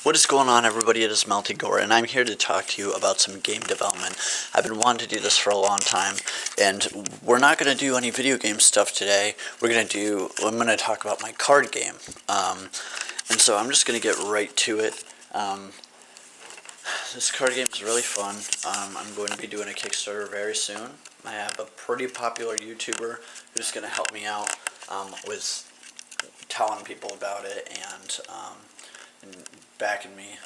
What is going on, everybody? It is Gore, and I'm here to talk to you about some game development. I've been wanting to do this for a long time, and we're not going to do any video game stuff today. I'm going to talk about my card game. And so I'm just going to get right to it. This card game is really fun. I'm going to be doing a Kickstarter very soon. I have a pretty popular YouTuber who's going to help me out with telling people about it and backing me.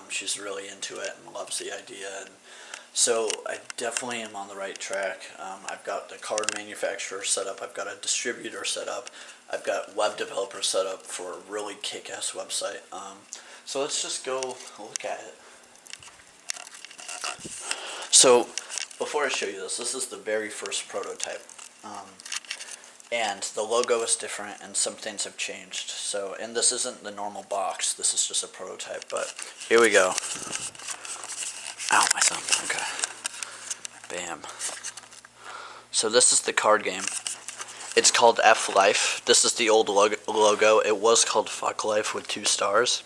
She's really into it and loves the idea, and so I definitely am on the right track. I've got the card manufacturer set up, I've got a distributor set up, I've got web developers set up for a really kick-ass website. So let's just go look at it. So before I show you this is the very first prototype. And the logo is different and some things have changed. So, and this isn't the normal box, this is just a prototype, but here we go. Ow, my thumb, okay. Bam. So this is the card game. It's called F Life. This is the old logo. It was called Fuck Life with 2 stars.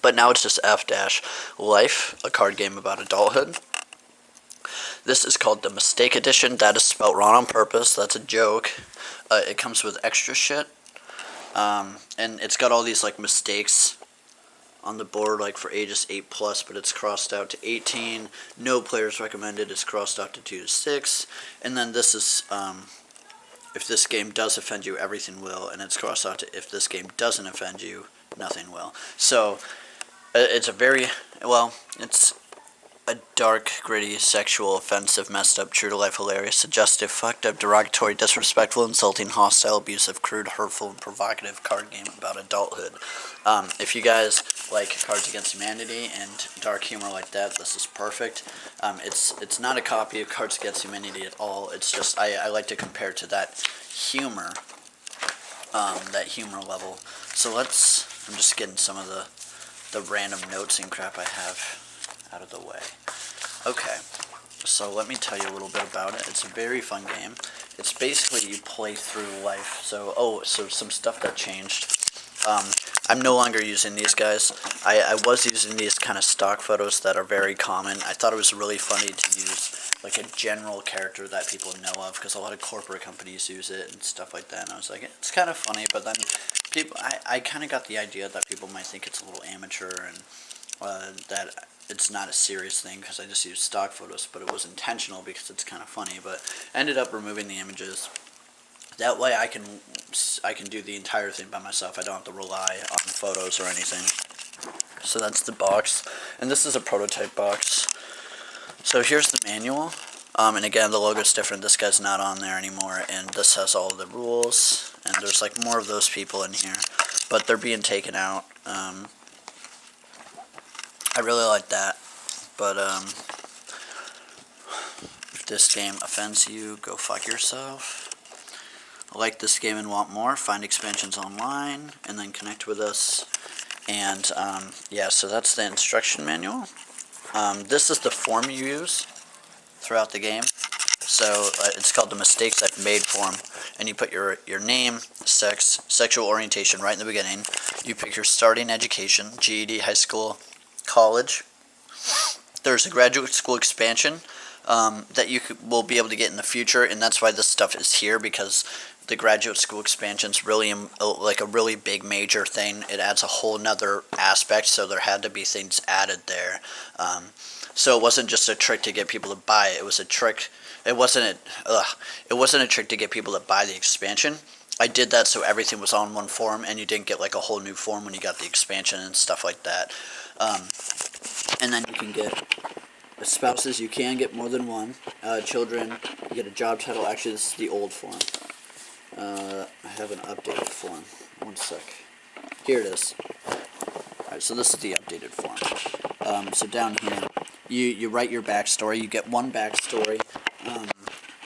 But now it's just F-Life, a card game about adulthood. This is called the Mistake Edition. That is spelled wrong on purpose. That's a joke. It comes with extra shit. And it's got all these like mistakes on the board, like for ages 8+, but it's crossed out to 18. No players recommended. It's crossed out to 2 to 6. And then this is if this game does offend you, everything will. And it's crossed out to if this game doesn't offend you, nothing will. So it's a very, well, it's a dark, gritty, sexual, offensive, messed up, true-to-life, hilarious, suggestive, fucked up, derogatory, disrespectful, insulting, hostile, abusive, crude, hurtful, and provocative card game about adulthood. If you guys like Cards Against Humanity and dark humor like that, this is perfect. It's not a copy of Cards Against Humanity at all. It's just, I like to compare to that humor level. So I'm just getting some of the random notes and crap I have out of the way. Okay, so let me tell you a little bit about it. It's a very fun game. It's basically you play through life. So some stuff that changed. I'm no longer using these guys. I was using these kind of stock photos that are very common. I thought it was really funny to use like a general character that people know of, because a lot of corporate companies use it and stuff like that, and I was like, it's kind of funny, but then I kind of got the idea that people might think it's a little amateur and that it's not a serious thing because I just used stock photos, but it was intentional because it's kind of funny. But I ended up removing the images. That way I can do the entire thing by myself. I don't have to rely on photos or anything. So that's the box, and this is a prototype box. So here's the manual, and again the logo's different. This guy's not on there anymore, and this has all the rules, and there's like more of those people in here, but they're being taken out. I really like that, but if this game offends you, go fuck yourself. Like this game and want more, find expansions online, and then connect with us. And yeah, so that's the instruction manual. This is the form you use throughout the game. So it's called the Mistakes I've Made form, and you put your name, sex, sexual orientation right in the beginning. You pick your starting education, GED, high school, college. There's a graduate school expansion that you will be able to get in the future, and that's why this stuff is here, because the graduate school expansion is really like a really big major thing. It adds a whole nother aspect, so there had to be things added there. So it wasn't just a trick to get people to buy it. It was a trick. It wasn't a trick to get people to buy the expansion. I did that so everything was on one form, and you didn't get like a whole new form when you got the expansion and stuff like that. And then you can get spouses. You can get more than one. Children. You get a job title. Actually, this is the old form. I have an updated form. One sec. Here it is. Alright, so this is the updated form. So down here, you write your backstory. You get one backstory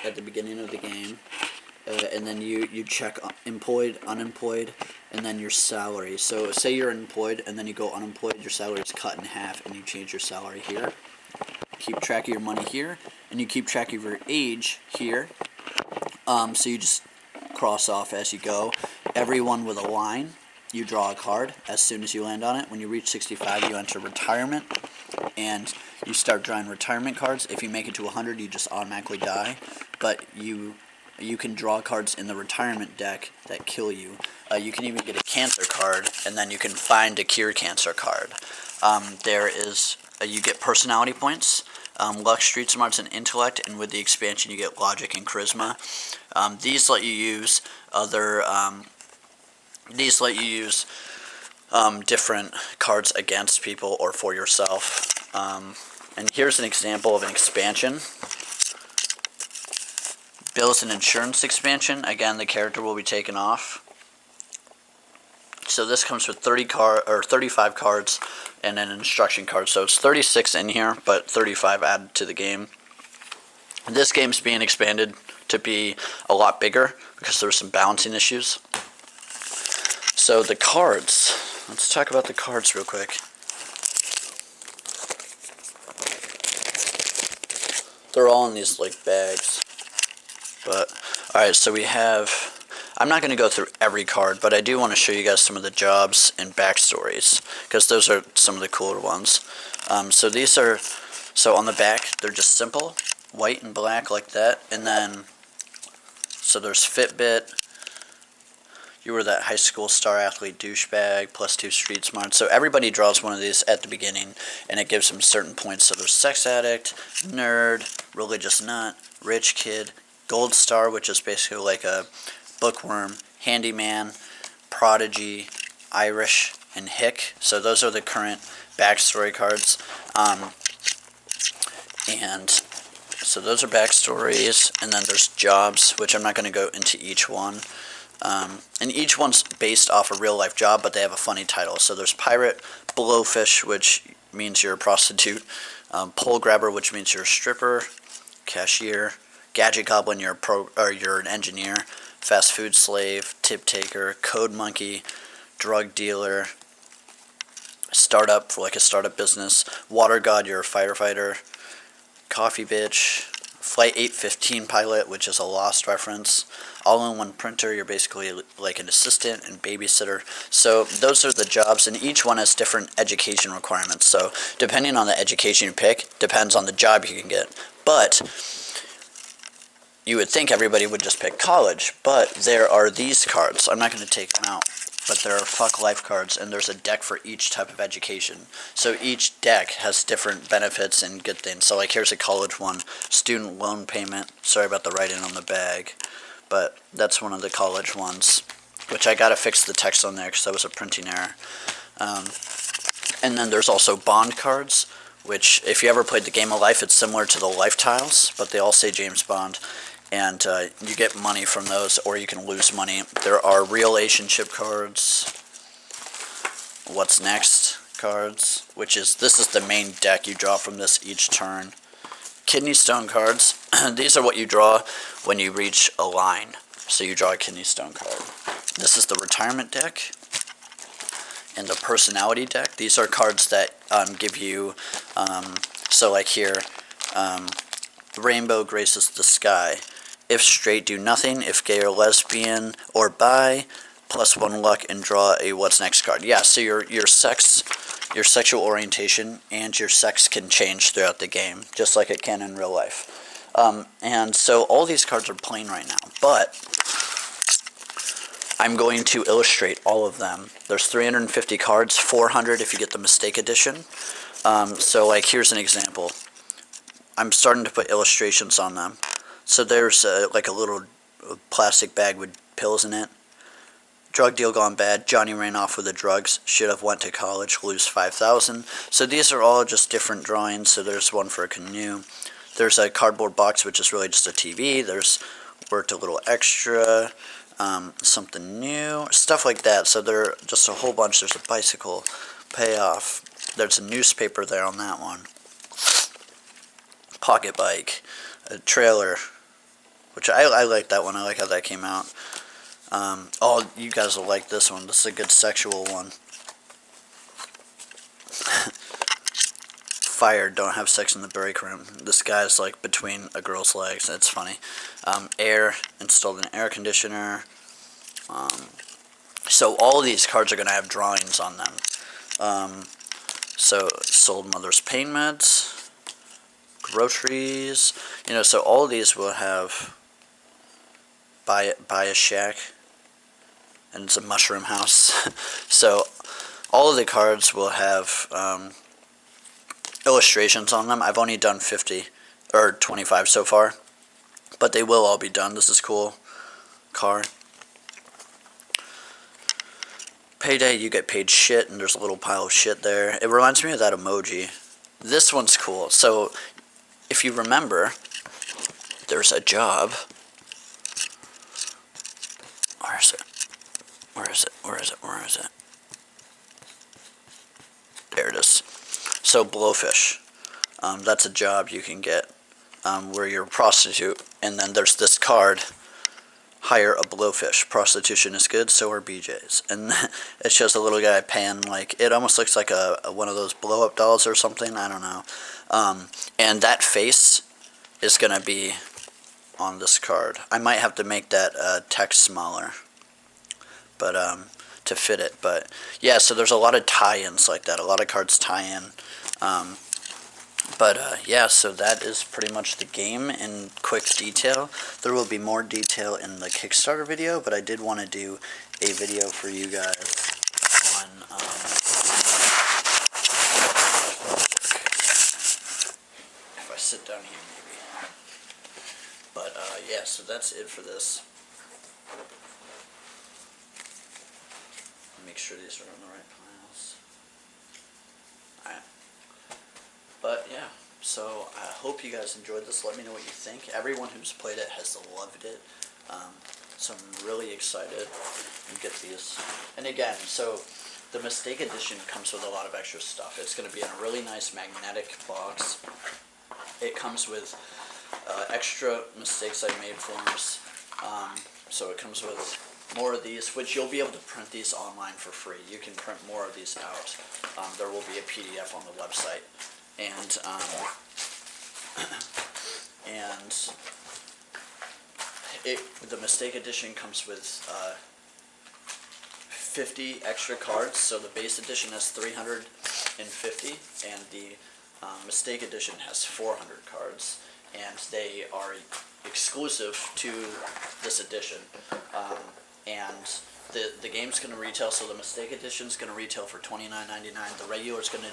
at the beginning of the game. And then you check employed, unemployed, and then your salary. So say you're employed, and then you go unemployed, your salary is cut in half, and you change your salary here. Keep track of your money here, and you keep track of your age here. So you just cross off as you go. Everyone with a line. you draw a card as soon as you land on it. When you reach 65, you enter retirement, and you start drawing retirement cards. If you make it to 100, you just automatically die, but you can draw cards in the retirement deck that kill you. You can even get a cancer card, and then you can find a cure cancer card. You get personality points, luck, street smarts, and intellect, and with the expansion you get logic and charisma. These let you use different cards against people or for yourself. And here's an example of an expansion. Bills and insurance expansion. Again, the character will be taken off. So this comes with 35 cards and an instruction card. So it's 36 in here, but 35 added to the game. This game's being expanded to be a lot bigger because there's some balancing issues. So the cards. Let's talk about the cards real quick. They're all in these like bags. But alright, so we have, I'm not going to go through every card, but I do want to show you guys some of the jobs and backstories, because those are some of the cooler ones. So these are, so on the back, they're just simple, white and black like that, and then, so there's Fitbit, you were that high school star athlete douchebag, +2 street smart. So everybody draws one of these at the beginning, and it gives them certain points. So there's sex addict, nerd, religious nut, rich kid, gold star, which is basically like a bookworm, handyman, prodigy, Irish, and hick. So those are the current backstory cards. And so those are backstories, and then there's jobs, which I'm not going to go into each one. And each one's based off a real life job, but they have a funny title. So there's pirate, blowfish, which means you're a prostitute, pole grabber, which means you're a stripper, cashier, gadget goblin, you're an engineer, fast food slave, tip taker, code monkey, drug dealer, startup for like a startup business, water god, you're a firefighter, coffee bitch, flight 815 pilot, which is a Lost reference, all-in-one printer, you're basically like an assistant and babysitter. So those are the jobs, and each one has different education requirements. So depending on the education you pick, depends on the job you can get. But you would think everybody would just pick college, but there are these cards. I'm not going to take them out, but there are fuck life cards, and there's a deck for each type of education. So each deck has different benefits and good things. So like here's a college one, student loan payment. Sorry about the writing on the bag, but that's one of the college ones, which I got to fix the text on there because that was a printing error. And then there's also bond cards, which if you ever played the game of life, it's similar to the life tiles, but they all say James Bond. And you get money from those, or you can lose money. There are relationship cards, what's next cards, this is the main deck. You draw from this each turn. Kidney stone cards, these are what you draw when you reach a line. So you draw a kidney stone card. This is the retirement deck and the personality deck. These are cards that give you, so like here, rainbow graces the sky. If straight, do nothing. If gay or lesbian or bi, +1 luck and draw a what's next card. Yeah, so your sex, your sexual orientation, and your sex can change throughout the game, just like it can in real life. And so all these cards are plain right now, but I'm going to illustrate all of them. There's 350 cards, 400 if you get the mistake edition. So like here's an example. I'm starting to put illustrations on them. So there's like a little plastic bag with pills in it. Drug deal gone bad. Johnny ran off with the drugs. Should have went to college. Lose 5,000. So these are all just different drawings. So there's one for a canoe. There's a cardboard box, which is really just a TV. There's worked a little extra. Something new. Stuff like that. So there are just a whole bunch. There's a bicycle. Payoff. There's a newspaper there on that one. Pocket bike. A trailer, which I like that one. I like how that came out. Oh, you guys will like this one. This is a good sexual one. Fired, don't have sex in the break room. This guy's like between a girl's legs. It's funny. Air, installed an air conditioner. So all of these cards are going to have drawings on them. So sold mother's pain meds, groceries, so all of these will have buy a shack, and it's a mushroom house. So all of the cards will have illustrations on them. I've only done 50 or 25 so far, but they will all be done. This is cool. Car. Payday, you get paid shit, and there's a little pile of shit there. It reminds me of that emoji. This one's cool. So, if you remember, there's a job. Where is it? Where is it? Where is it? Where is it? There it is. So, blowfish. That's a job you can get where you're a prostitute, and then there's this card. Hire a blowfish. Prostitution is good, so are BJ's. And it shows a little guy paying, like, it almost looks like a one of those blow-up dolls or something. I don't know. And that face is going to be on this card. I might have to make that text smaller, but to fit it. But, yeah, so there's a lot of tie-ins like that. A lot of cards tie in. Yeah, so that is pretty much the game in quick detail. There will be more detail in the Kickstarter video, but I did want to do a video for you guys on, if I sit down here maybe. But, yeah, so that's it for this. Make sure these are on the right piles. Alright. But, yeah. So, I hope you guys enjoyed this. Let me know what you think. Everyone who's played it has loved it. So, I'm really excited to get these. And again, so, the Mistake Edition comes with a lot of extra stuff. It's going to be in a really nice magnetic box. It comes with extra Mistakes I Made forms. So, it comes with more of these, which you'll be able to print these online for free. You can print more of these out. There will be a PDF on the website. And the Mistake Edition comes with 50 extra cards. So the base edition has 350, and the Mistake Edition has 400 cards, and they are exclusive to this edition. And the game's going to retail. So the Mistake Edition is going to retail for $29.99. The regular is going to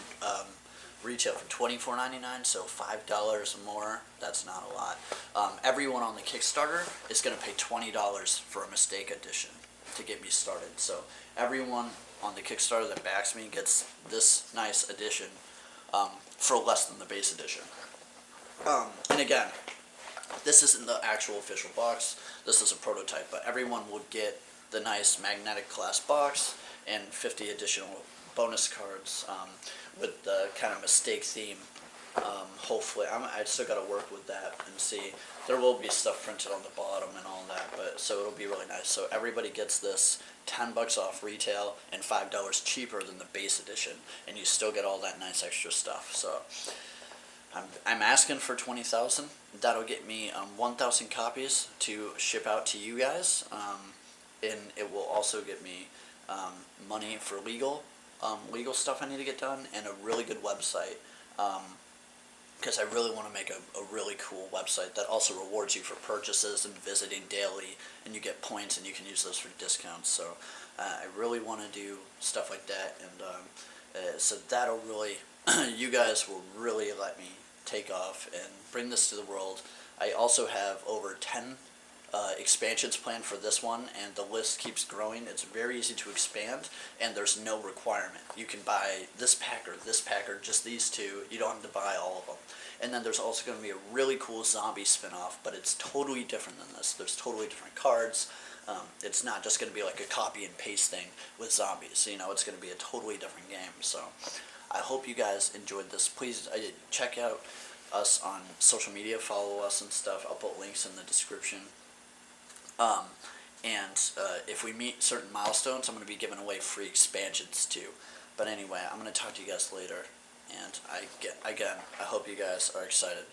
retail for $24.99, so $5 more. That's not a lot. Everyone on the Kickstarter is going to pay $20 for a Mistake Edition to get me started. So everyone on the Kickstarter that backs me gets this nice edition for less than the base edition. And again, this isn't the actual official box. This is a prototype, but everyone will get the nice magnetic glass box and 50 additional bonus cards with the kind of mistake theme. Hopefully, I still got to work with that and see. There will be stuff printed on the bottom and all that, but so it'll be really nice. So everybody gets this $10 off retail and $5 cheaper than the base edition, and you still get all that nice extra stuff. So I'm asking for 20,000. That'll get me 1,000 copies to ship out to you guys, and it will also get me money for legal stuff I need to get done, and a really good website, because I really want to make a really cool website that also rewards you for purchases and visiting daily, and you get points and you can use those for discounts. So I really want to do stuff like that, and so that'll really, you guys will really let me take off and bring this to the world. I also have over 10 expansions planned for this one, and the list keeps growing. It's very easy to expand, and there's no requirement. You can buy this pack or just these two. You don't have to buy all of them. And then there's also going to be a really cool zombie spin-off, but it's totally different than this. There's totally different cards. It's not just going to be like a copy and paste thing with zombies. It's going to be a totally different game. So I hope you guys enjoyed this. Please check out us on social media. Follow us and stuff. I'll put links in the description. If we meet certain milestones, I'm going to be giving away free expansions too. But anyway, I'm going to talk to you guys later. And I hope you guys are excited.